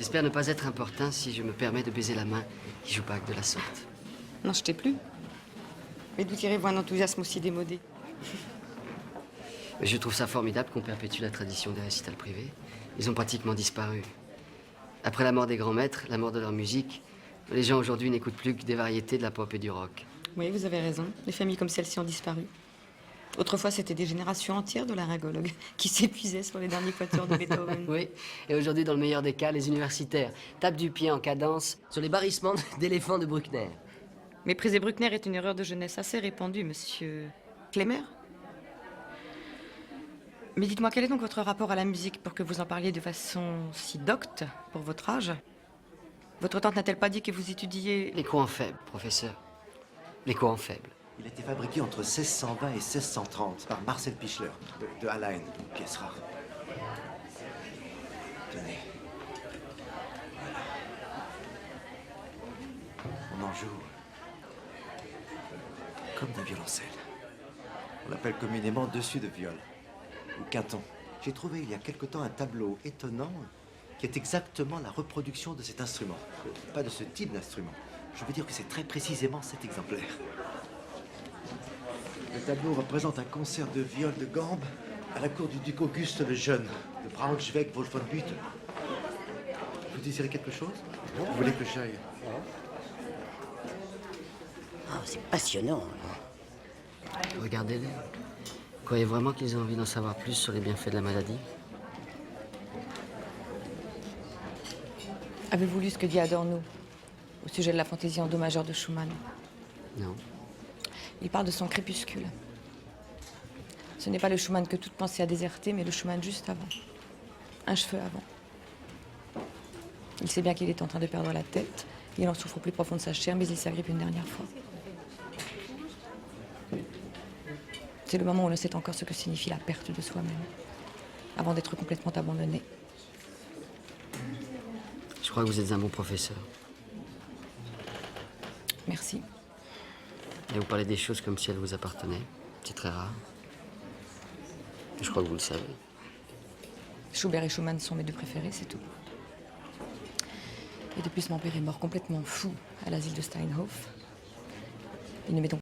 J'espère ne pas être importun si je me permets de baiser la main qui joue Bach de la sorte. Non, je t'ai plus. Mais d'où tirez-vous un enthousiasme aussi démodé? Je trouve ça formidable qu'on perpétue la tradition des récitals privés. Ils ont pratiquement disparu. Après la mort des grands maîtres, la mort de leur musique, les gens aujourd'hui n'écoutent plus que des variétés de la pop et du rock. Oui, vous avez raison. Les familles comme celle-ci ont disparu. Autrefois, c'était des générations entières de laryngologues qui s'épuisaient sur les derniers quatuors de Beethoven. Oui, et aujourd'hui, dans le meilleur des cas, les universitaires tapent du pied en cadence Sur les barrissements d'éléphants de Bruckner. Mépriser Bruckner est une erreur de jeunesse assez répandue, monsieur Klemmer. Mais dites-moi, quel est donc votre rapport à la musique pour que vous en parliez de façon si docte pour votre âge? Votre tante n'a-t-elle pas dit que vous étudiez... les courants faibles, professeur. Les courants faibles. Il a été fabriqué entre 1620 et 1630 par Marcel Pichler, de Hallein, une pièce rare. Tenez. On en joue comme des violoncelles. On l'appelle communément dessus de viol, ou quinton. J'ai trouvé il y a quelque temps un tableau étonnant qui est exactement la reproduction de cet instrument. Pas de ce type d'instrument. Je veux dire que c'est très précisément cet exemplaire. Le tableau représente un concert de viol de gambe à la cour du duc Auguste le Jeune, de Braunschweig-Wolfenbüttel. Vous désirez quelque chose? Vous voulez que j'aille? Oh, c'est passionnant. Regardez-les. Vous croyez vraiment qu'ils ont envie d'en savoir plus sur les bienfaits de la maladie? Avez-vous lu ce que dit Adorno au sujet de la fantaisie en do majeur de Schumann? Non. Il parle de son crépuscule. Ce n'est pas le Schumann que toute pensée a déserté, mais le Schumann juste avant. Un cheveu avant. Il sait bien qu'il est en train de perdre la tête. Il en souffre au plus profond de sa chair, mais il s'agrippe une dernière fois. C'est le moment où on ne sait encore ce que signifie la perte de soi-même, avant d'être complètement abandonné. Je crois que vous êtes un bon professeur. Merci. Et vous parlez des choses comme si elles vous appartenaient. C'est très rare. Je crois que vous le savez. Schubert et Schumann sont mes deux préférés, c'est tout. Et de plus, mon père est mort complètement fou à l'asile de Steinhof. Il ne m'est donc